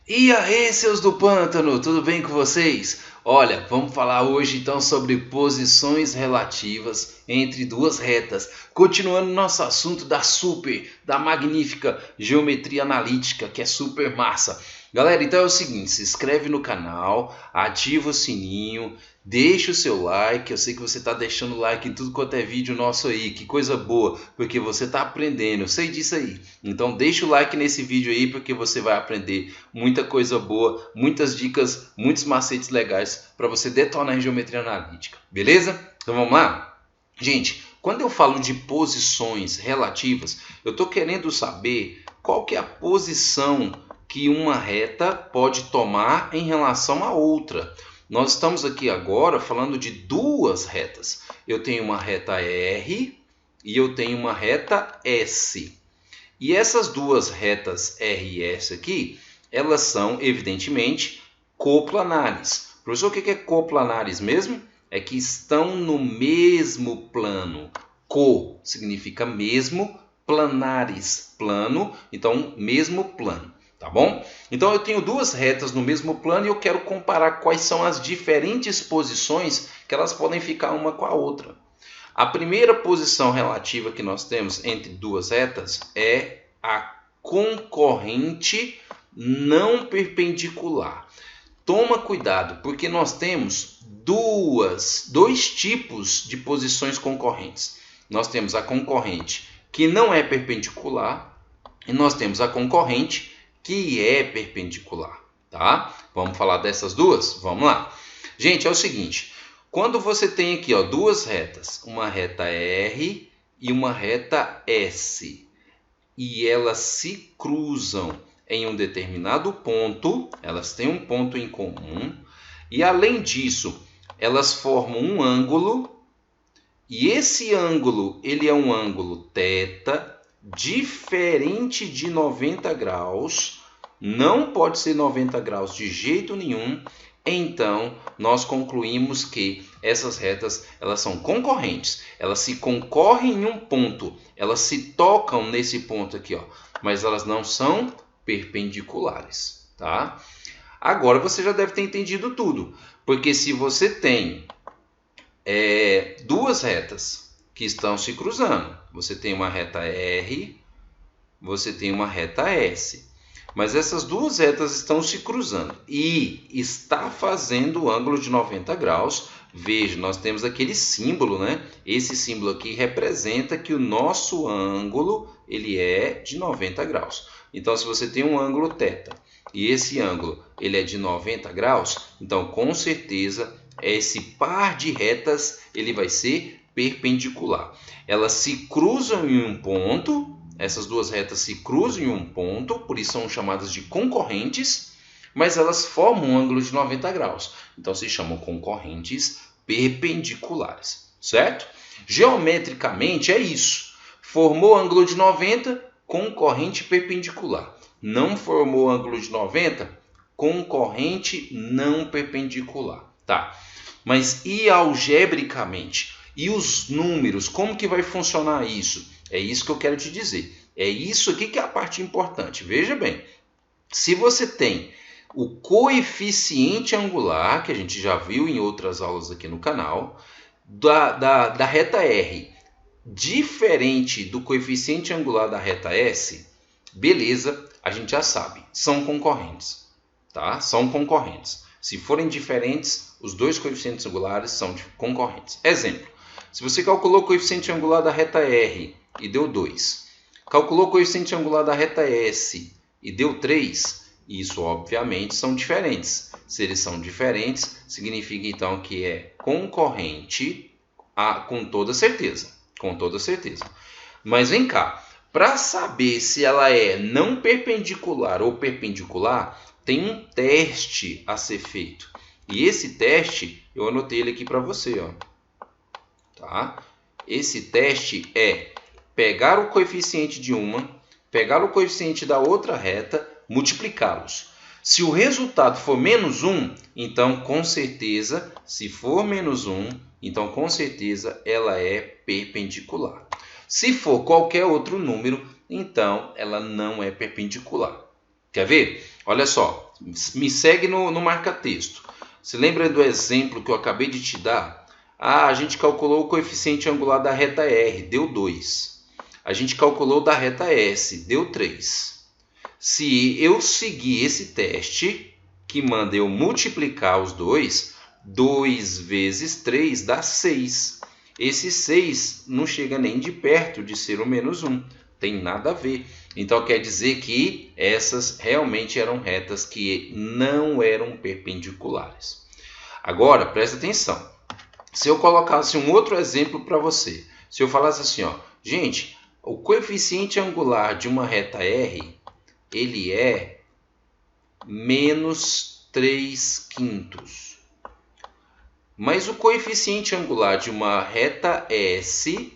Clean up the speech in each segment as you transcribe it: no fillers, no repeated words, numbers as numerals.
E aí, seus do pântano, tudo bem com vocês? Olha, vamos falar hoje então sobre posições relativas entre duas retas, continuando nosso assunto da magnífica geometria analítica, que é super massa. Galera, então é o seguinte, se inscreve no canal, ativa o sininho, deixa o seu like. Eu sei que você está deixando like em tudo quanto é vídeo nosso aí, que coisa boa, porque você está aprendendo, eu sei disso aí. Então deixa o like nesse vídeo aí, porque você vai aprender muita coisa boa, muitas dicas, muitos macetes legais para você detonar em geometria analítica, beleza? Então vamos lá? Gente, quando eu falo de posições relativas, eu estou querendo saber qual que é a posição que uma reta pode tomar em relação a outra. Nós estamos aqui agora falando de duas retas. Eu tenho uma reta R e eu tenho uma reta S. E essas duas retas R e S aqui, elas são, evidentemente, coplanares. Professor, o que é coplanares mesmo? É que estão no mesmo plano. Co significa mesmo, planares, plano, então mesmo plano, tá bom? Então eu tenho duas retas no mesmo plano e eu quero comparar quais são as diferentes posições que elas podem ficar uma com a outra. A primeira posição relativa que nós temos entre duas retas é a concorrente não perpendicular. Toma cuidado, porque nós temos dois tipos de posições concorrentes. Nós temos a concorrente que não é perpendicular e nós temos a concorrente que é perpendicular, tá? Vamos falar dessas duas? Vamos lá. Gente, é o seguinte, quando você tem aqui duas retas, uma reta R e uma reta S, e elas se cruzam em um determinado ponto, elas têm um ponto em comum, e além disso, elas formam um ângulo, e esse ângulo ele é um ângulo θ, diferente de 90 graus, não pode ser 90 graus de jeito nenhum. Então, nós concluímos que essas retas elas são concorrentes, elas se concorrem em um ponto, elas se tocam nesse ponto aqui, mas elas não são perpendiculares, tá? Agora você já deve ter entendido tudo, porque se você tem duas retas que estão se cruzando, você tem uma reta R, você tem uma reta S. Mas essas duas retas estão se cruzando e está fazendo ângulo de 90 graus. Veja, nós temos aquele símbolo, né? Esse símbolo aqui representa que o nosso ângulo ele é de 90 graus. Então, se você tem um ângulo θ e esse ângulo ele é de 90 graus, então com certeza esse par de retas ele vai ser perpendicular. Elas se cruzam em um ponto. Essas duas retas se cruzam em um ponto, por isso são chamadas de concorrentes, mas elas formam um ângulo de 90 graus. Então se chamam concorrentes perpendiculares, certo? Geometricamente é isso. Formou ângulo de 90, concorrente perpendicular. Não formou ângulo de 90, concorrente não perpendicular, tá? Mas e algebricamente? E os números, como que vai funcionar isso? É isso que eu quero te dizer. É isso aqui que é a parte importante. Veja bem, se você tem o coeficiente angular, que a gente já viu em outras aulas aqui no canal, da reta R, diferente do coeficiente angular da reta S, beleza, a gente já sabe, são concorrentes, tá? São concorrentes. Se forem diferentes, os dois coeficientes angulares são concorrentes. Exemplo, se você calculou o coeficiente angular da reta R e deu 2, calculou o coeficiente angular da reta S e deu 3, isso obviamente são diferentes. Se eles são diferentes, significa então que é concorrente com toda certeza. Com toda certeza. Mas vem cá, para saber se ela é não perpendicular ou perpendicular, tem um teste a ser feito. E esse teste, eu anotei ele aqui para você, ó. Tá? Esse teste é pegar o coeficiente de uma, pegar o coeficiente da outra reta, multiplicá-los. Se o resultado for menos 1, então com certeza, se for menos 1, então com certeza ela é perpendicular. Se for qualquer outro número, então ela não é perpendicular. Quer ver? Olha só, me segue no marca-texto. Se lembra do exemplo que eu acabei de te dar? A gente calculou o coeficiente angular da reta R, deu 2. A gente calculou da reta S, deu 3. Se eu seguir esse teste, que manda eu multiplicar os dois, 2 vezes 3 dá 6. Esse 6 não chega nem de perto de ser o menos 1. Tem nada a ver. Então quer dizer que essas realmente eram retas que não eram perpendiculares. Agora, presta atenção. Se eu colocasse um outro exemplo para você, se eu falasse assim, ó, gente, o coeficiente angular de uma reta R, ele é menos 3/5. Mas o coeficiente angular de uma reta S,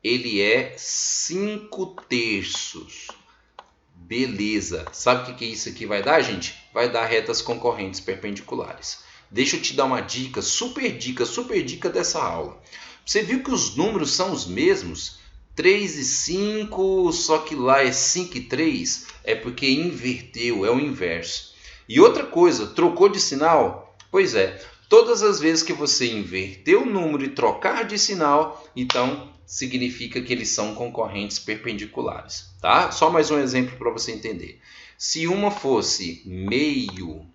ele é 5/3. Beleza. Sabe o que isso aqui vai dar, gente? Vai dar retas concorrentes perpendiculares. Deixa eu te dar uma dica, super dica dessa aula. Você viu que os números são os mesmos? 3 e 5, só que lá é 5 e 3. É porque inverteu, é o inverso. E outra coisa, trocou de sinal? Pois é, todas as vezes que você inverter o número e trocar de sinal, então significa que eles são concorrentes perpendiculares, tá? Só mais um exemplo para você entender. Se uma fosse meio,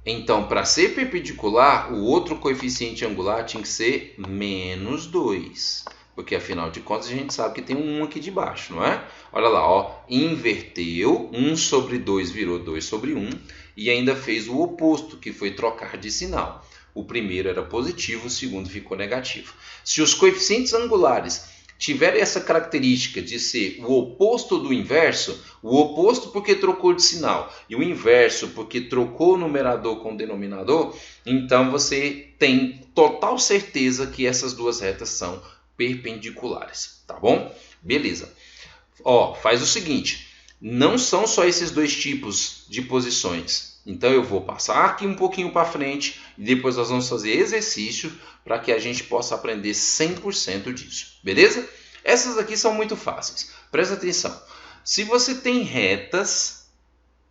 então para ser perpendicular, o outro coeficiente angular tinha que ser menos 2. Porque afinal de contas a gente sabe que tem um 1 aqui de baixo, não é? Olha lá, ó, inverteu, 1 sobre 2 virou 2 sobre 1 e ainda fez o oposto, que foi trocar de sinal. O primeiro era positivo, o segundo ficou negativo. Se os coeficientes angulares tiverem essa característica de ser o oposto do inverso, o oposto porque trocou de sinal e o inverso porque trocou o numerador com o denominador, então você tem total certeza que essas duas retas são perpendiculares, tá bom? Beleza. Ó, faz o seguinte, não são só esses dois tipos de posições. Então eu vou passar aqui um pouquinho para frente e depois nós vamos fazer exercício para que a gente possa aprender 100% disso, beleza? Essas aqui são muito fáceis. Presta atenção. Se você tem retas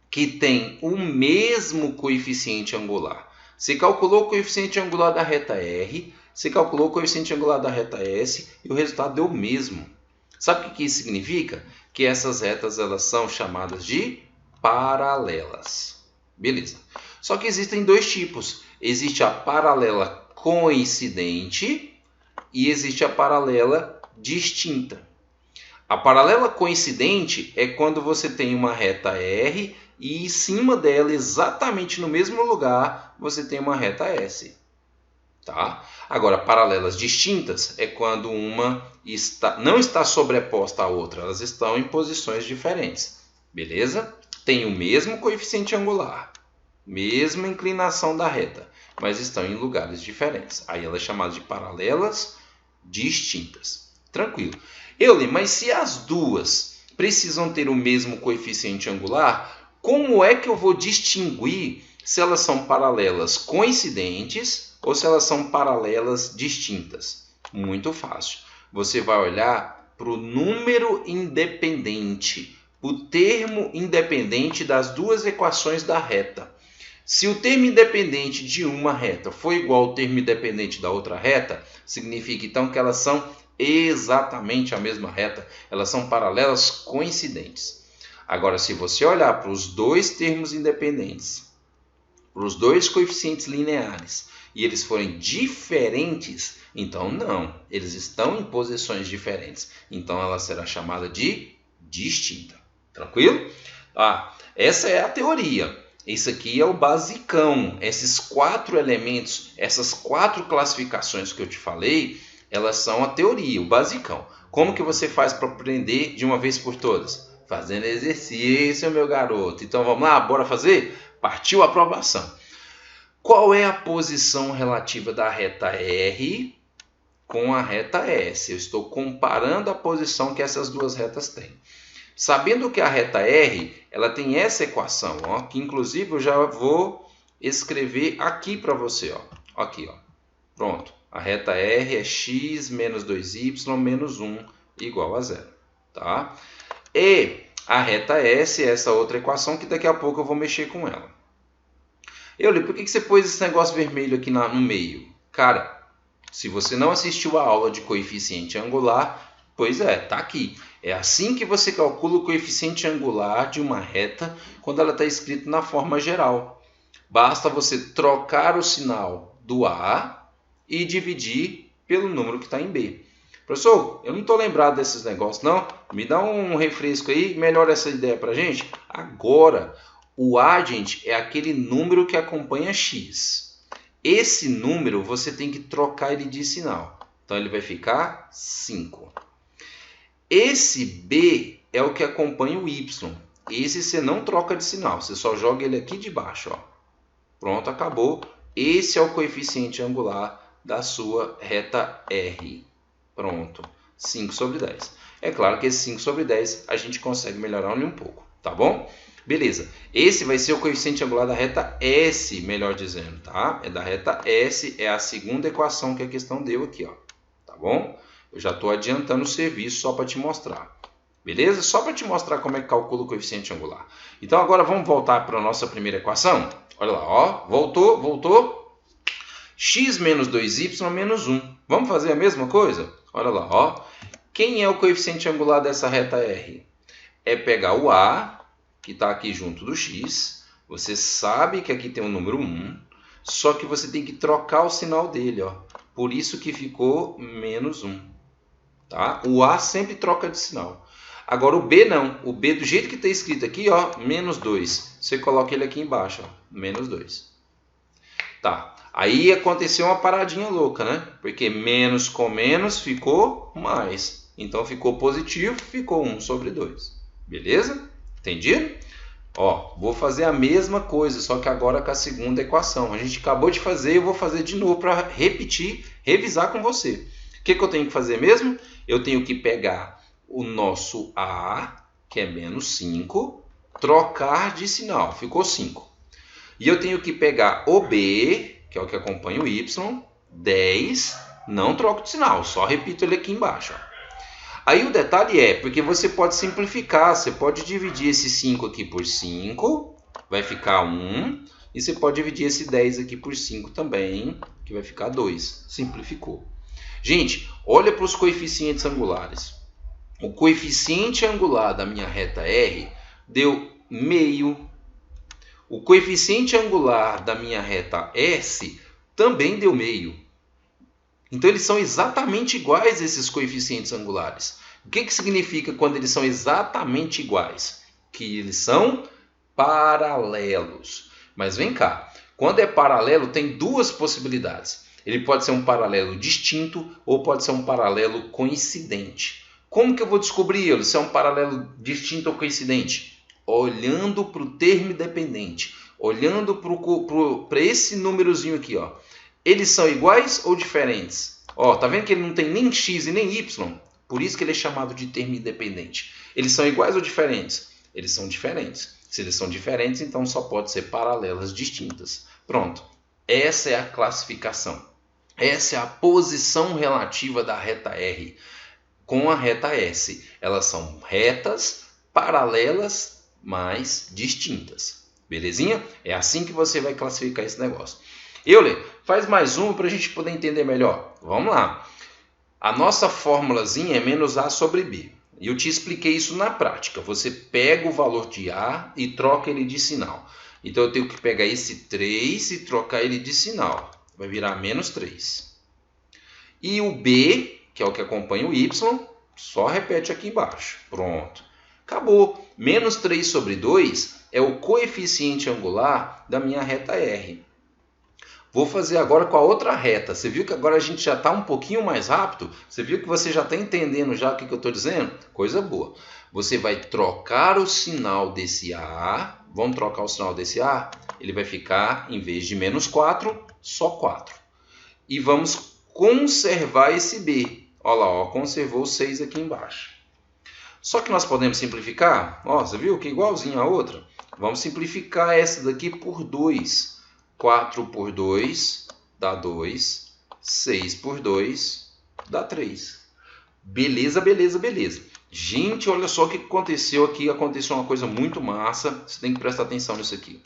que têm o mesmo coeficiente angular, você calculou o coeficiente angular da reta R, você calculou o coeficiente angular da reta S e o resultado deu o mesmo. Sabe o que isso significa? Que essas retas elas são chamadas de paralelas. Beleza. Só que existem dois tipos. Existe a paralela coincidente e existe a paralela distinta. A paralela coincidente é quando você tem uma reta R e em cima dela, exatamente no mesmo lugar, você tem uma reta S. Tá? Agora, paralelas distintas é quando uma não está sobreposta à outra, elas estão em posições diferentes. Beleza? Tem o mesmo coeficiente angular, mesma inclinação da reta, mas estão em lugares diferentes. Aí ela é chamada de paralelas distintas. Tranquilo. Mas se as duas precisam ter o mesmo coeficiente angular, como é que eu vou distinguir se elas são paralelas coincidentes ou se elas são paralelas distintas? Muito fácil. Você vai olhar para o número independente, o termo independente das duas equações da reta. Se o termo independente de uma reta for igual ao termo independente da outra reta, significa então que elas são exatamente a mesma reta, elas são paralelas coincidentes. Agora, se você olhar para os dois termos independentes, para os dois coeficientes lineares, e eles forem diferentes, então não, eles estão em posições diferentes. Então ela será chamada de distinta. Tranquilo? Essa é a teoria. Isso aqui é o basicão. Esses 4 elementos, essas 4 classificações que eu te falei, elas são a teoria, o basicão. Como que você faz para aprender de uma vez por todas? Fazendo exercício, meu garoto. Então vamos lá, bora fazer? Partiu a aprovação. Qual é a posição relativa da reta R com a reta S? Eu estou comparando a posição que essas duas retas têm. Sabendo que a reta R ela tem essa equação, ó, que inclusive eu já vou escrever aqui para você. Ó. Aqui, ó. Pronto. A reta R é x menos 2y menos 1 igual a 0. Tá? E a reta S é essa outra equação que daqui a pouco eu vou mexer com ela. Euler, por que você pôs esse negócio vermelho aqui no meio? Cara, se você não assistiu a aula de coeficiente angular, pois é, tá aqui. É assim que você calcula o coeficiente angular de uma reta quando ela está escrita na forma geral. Basta você trocar o sinal do A e dividir pelo número que está em B. Professor, eu não estou lembrado desses negócios, não. Me dá um refresco aí, melhora essa ideia para a gente. Agora, o A, gente, é aquele número que acompanha X. Esse número você tem que trocar ele de sinal. Então, ele vai ficar 5. Esse B é o que acompanha o Y. Esse você não troca de sinal, você só joga ele aqui de baixo. Ó. Pronto, acabou. Esse é o coeficiente angular da sua reta R. Pronto, 5 sobre 10. É claro que esse 5 sobre 10 a gente consegue melhorar um pouco, tá bom? Beleza, esse vai ser o coeficiente angular da reta S, melhor dizendo, tá? É da reta S, é a segunda equação que a questão deu aqui, ó. Tá bom? Eu já estou adiantando o serviço só para te mostrar. Beleza? Só para te mostrar como é que calcula o coeficiente angular. Então agora vamos voltar para a nossa primeira equação. Olha lá, ó. Voltou. X menos 2y menos 1. Vamos fazer a mesma coisa? Olha lá, ó. Quem é o coeficiente angular dessa reta R? É pegar o A, que está aqui junto do X. Você sabe que aqui tem o número 1. Só que você tem que trocar o sinal dele, ó. Por isso que ficou menos 1. Tá? O A sempre troca de sinal. Agora o B não. O B do jeito que está escrito aqui, ó, menos 2. Você coloca ele aqui embaixo, ó, menos 2. Tá. Aí aconteceu uma paradinha louca, né? Porque menos com menos ficou mais. Então ficou positivo, ficou 1 sobre 2. Beleza? Entendido? Ó, vou fazer a mesma coisa, só que agora com a segunda equação. A gente acabou de fazer, eu vou fazer de novo para repetir, revisar com você. O que eu tenho que fazer mesmo? Eu tenho que pegar o nosso A, que é menos 5, trocar de sinal, ficou 5. E eu tenho que pegar o B, que é o que acompanha o Y, 10, não troco de sinal, só repito ele aqui embaixo. Ó. Aí o detalhe é, porque você pode simplificar, você pode dividir esse 5 aqui por 5, vai ficar 1, e você pode dividir esse 10 aqui por 5 também, que vai ficar 2. Simplificou. Gente, olha para os coeficientes angulares. O coeficiente angular da minha reta R deu meio. O coeficiente angular da minha reta S também deu meio. Então, eles são exatamente iguais, esses coeficientes angulares. O que significa quando eles são exatamente iguais? Que eles são paralelos. Mas vem cá, quando é paralelo, tem duas possibilidades. Ele pode ser um paralelo distinto ou pode ser um paralelo coincidente. Como que eu vou descobrir se é um paralelo distinto ou coincidente? Olhando para o termo dependente, olhando para esse númerozinho aqui, ó. Eles são iguais ou diferentes? Ó, tá vendo que ele não tem nem x e nem y? Por isso que ele é chamado de termo independente. Eles são iguais ou diferentes? Eles são diferentes. Se eles são diferentes, então só pode ser paralelas distintas. Pronto. Essa é a classificação. Essa é a posição relativa da reta R com a reta S. Elas são retas paralelas, mas distintas. Belezinha? É assim que você vai classificar esse negócio. Euler, faz mais uma para a gente poder entender melhor. Vamos lá. A nossa formulazinha é menos A sobre B. E eu te expliquei isso na prática. Você pega o valor de A e troca ele de sinal. Então eu tenho que pegar esse 3 e trocar ele de sinal. Vai virar menos 3. E o B, que é o que acompanha o Y, só repete aqui embaixo. Pronto. Acabou. Menos 3 sobre 2 é o coeficiente angular da minha reta R. Vou fazer agora com a outra reta. Você viu que agora a gente já está um pouquinho mais rápido? Você viu que você já está entendendo já o que eu estou dizendo? Coisa boa. Você vai trocar o sinal desse A. Vamos trocar o sinal desse A? Ele vai ficar, em vez de menos 4, só 4. E vamos conservar esse B. Olha lá, ó, conservou 6 aqui embaixo. Só que nós podemos simplificar. Ó, você viu que é igualzinho a outra? Vamos simplificar essa daqui por 2. 4 por 2 dá 2. 6 por 2 dá 3. Beleza, beleza, beleza. Gente, olha só o que aconteceu aqui. Aconteceu uma coisa muito massa. Você tem que prestar atenção nisso aqui.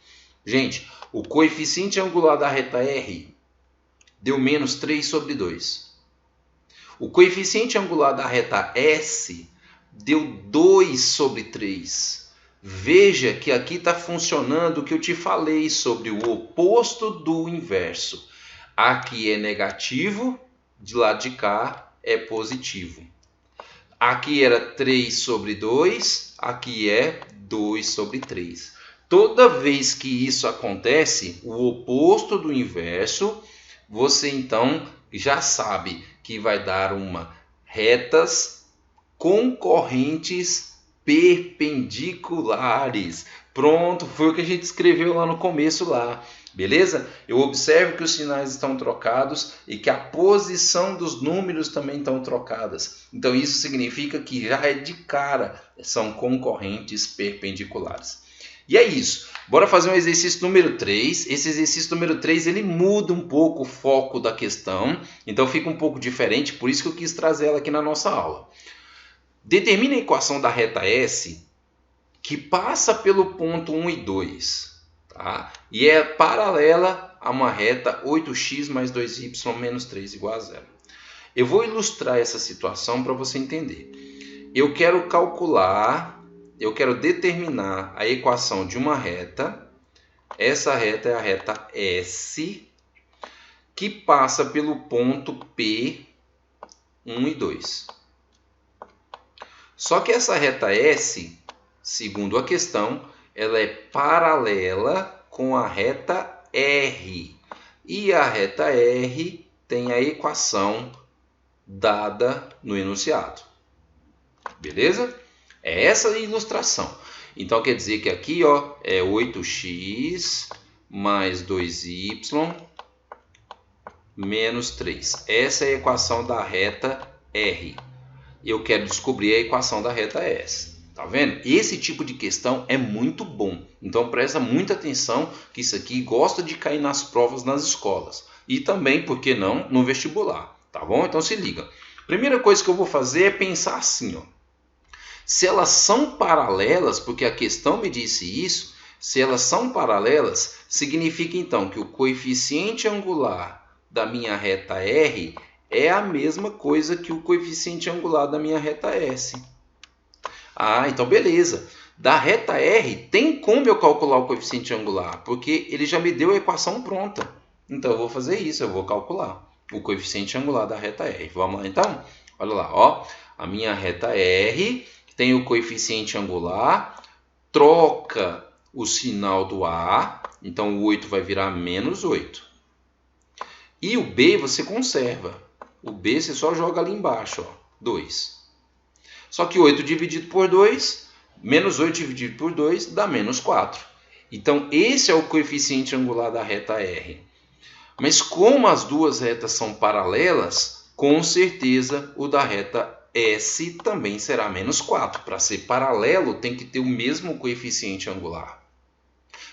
Gente, o coeficiente angular da reta R deu menos 3 sobre 2. O coeficiente angular da reta S deu 2 sobre 3. Veja que aqui está funcionando o que eu te falei sobre o oposto do inverso. Aqui é negativo, de lado de cá é positivo. Aqui era 3 sobre 2, aqui é 2 sobre 3. Toda vez que isso acontece, o oposto do inverso, você então já sabe que vai dar uma retas concorrentes perpendiculares. Pronto, foi o que a gente escreveu lá no começo lá. Beleza? Eu observo que os sinais estão trocados e que a posição dos números também estão trocadas. Então isso significa que já é de cara, são concorrentes perpendiculares. E é isso. Bora fazer um exercício número 3. Esse exercício número 3 ele muda um pouco o foco da questão. Então fica um pouco diferente, por isso que eu quis trazer ela aqui na nossa aula. Determine a equação da reta S que passa pelo ponto 1 e 2. Tá? E é paralela a uma reta 8x mais 2y menos 3 igual a 0. Eu vou ilustrar essa situação para você entender. Eu quero determinar a equação de uma reta. Essa reta é a reta S, que passa pelo ponto P 1 e 2. Só que essa reta S, segundo a questão, ela é paralela com a reta R. E a reta R tem a equação dada no enunciado. Beleza? É essa a ilustração. Então quer dizer que aqui ó, é 8x mais 2y menos 3. Essa é a equação da reta R. Eu quero descobrir a equação da reta S. Tá vendo? Esse tipo de questão é muito bom. Então presta muita atenção que isso aqui gosta de cair nas provas nas escolas. E também, por que não, no vestibular. Tá bom? Então se liga. Primeira coisa que eu vou fazer é pensar assim, ó. Se elas são paralelas, porque a questão me disse isso, se elas são paralelas, significa então que o coeficiente angular da minha reta R é a mesma coisa que o coeficiente angular da minha reta S. Ah, então beleza. Da reta R, tem como eu calcular o coeficiente angular, porque ele já me deu a equação pronta. Então eu vou fazer isso, eu vou calcular o coeficiente angular da reta R. Vamos lá então? Olha lá, ó. A minha reta R tem o coeficiente angular, troca o sinal do A, então o 8 vai virar menos 8. E o B você conserva. O B você só joga ali embaixo, ó, 2. Só que 8 dividido por 2, menos 8 dividido por 2 dá menos 4. Então, esse é o coeficiente angular da reta R. Mas como as duas retas são paralelas, com certeza o da reta S também será menos 4. Para ser paralelo, tem que ter o mesmo coeficiente angular.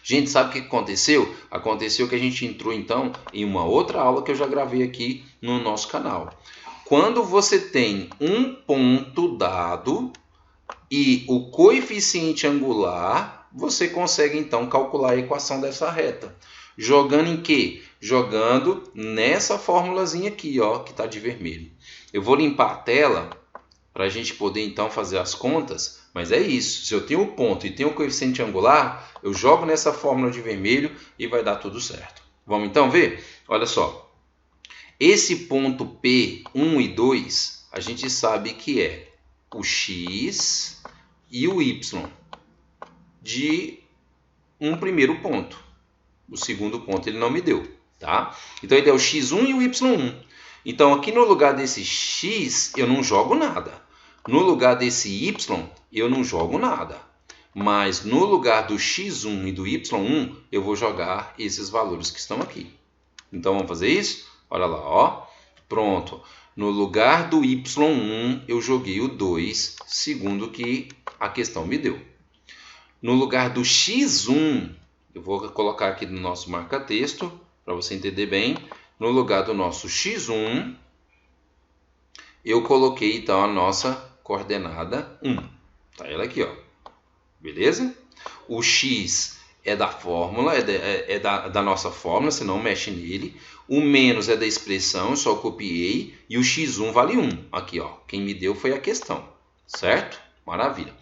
Gente, sabe o que aconteceu? Aconteceu que a gente entrou, então, em uma outra aula que eu já gravei aqui no nosso canal. Quando você tem um ponto dado e o coeficiente angular, você consegue então calcular a equação dessa reta. Jogando em quê? Jogando nessa formulazinha aqui, ó, que está de vermelho. Eu vou limpar a tela para a gente poder então fazer as contas, mas é isso. Se eu tenho o ponto e tenho o coeficiente angular, eu jogo nessa fórmula de vermelho e vai dar tudo certo. Vamos então ver? Olha só. Esse ponto P, 1 e 2, a gente sabe que é o x e o y de um primeiro ponto. O segundo ponto ele não me deu, tá? Então ele é o x1 e o y1. Então aqui no lugar desse x eu não jogo nada. No lugar desse y eu não jogo nada. Mas no lugar do x1 e do y1 eu vou jogar esses valores que estão aqui. Então vamos fazer isso? Olha lá, ó. Pronto. No lugar do y1, eu joguei o 2, segundo que a questão me deu. No lugar do x1, eu vou colocar aqui no nosso marca-texto, para você entender bem. No lugar do nosso x1, eu coloquei então a nossa coordenada 1. Tá ela aqui, ó. Beleza? O x é da fórmula, da nossa fórmula, você não mexe nele. O menos é da expressão, eu só copiei. E o x1 vale 1. Aqui, ó. Quem me deu foi a questão. Certo? Maravilha.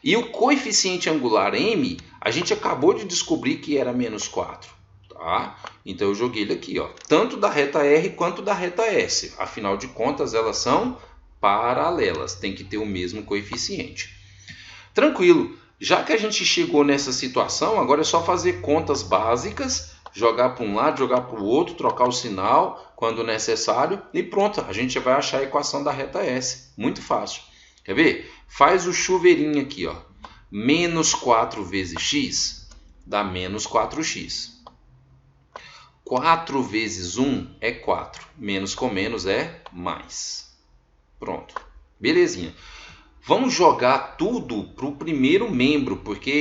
E o coeficiente angular m, a gente acabou de descobrir que era menos 4. Tá? Então eu joguei ele aqui, ó. Tanto da reta R quanto da reta S. Afinal de contas, elas são paralelas. Tem que ter o mesmo coeficiente. Tranquilo. Já que a gente chegou nessa situação, agora é só fazer contas básicas, jogar para um lado, jogar para o outro, trocar o sinal quando necessário e pronto, a gente vai achar a equação da reta S. Muito fácil. Quer ver? Faz o chuveirinho aqui, ó. Menos 4 vezes x dá menos 4x. 4 vezes 1 é 4. Menos com menos é mais. Pronto. Belezinha. Vamos jogar tudo para o primeiro membro, porque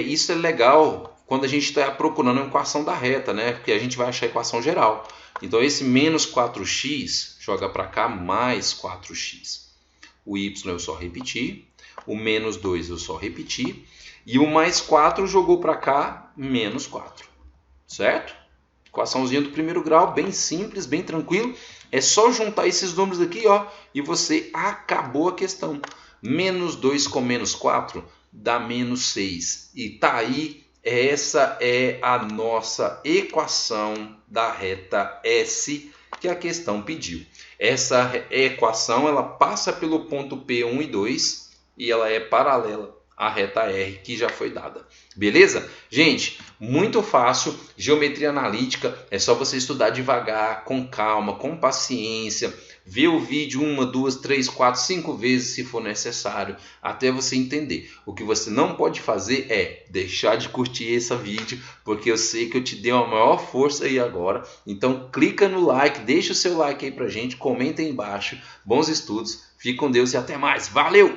isso é legal quando a gente está procurando a equação da reta, né? Porque a gente vai achar a equação geral. Então, esse menos 4x joga para cá mais 4x. O y eu só repeti, o menos 2 eu só repeti, e o mais 4 jogou para cá menos 4. Certo? Equaçãozinha do primeiro grau, bem simples, bem tranquilo. É só juntar esses números aqui, ó, e você acabou a questão. Menos 2 com menos 4 dá menos 6. E tá aí, essa é a nossa equação da reta S que a questão pediu. Essa equação ela passa pelo ponto P 1 e 2 e ela é paralela à reta R que já foi dada. Beleza? Gente, muito fácil. Geometria analítica é só você estudar devagar, com calma, com paciência. Ver o vídeo 1, 2, 3, 4, 5 vezes se for necessário, até você entender. O que você não pode fazer é deixar de curtir esse vídeo, porque eu sei que eu te dei uma maior força aí agora. Então clica no like, deixa o seu like aí pra gente, comenta aí embaixo. Bons estudos, fique com Deus e até mais. Valeu!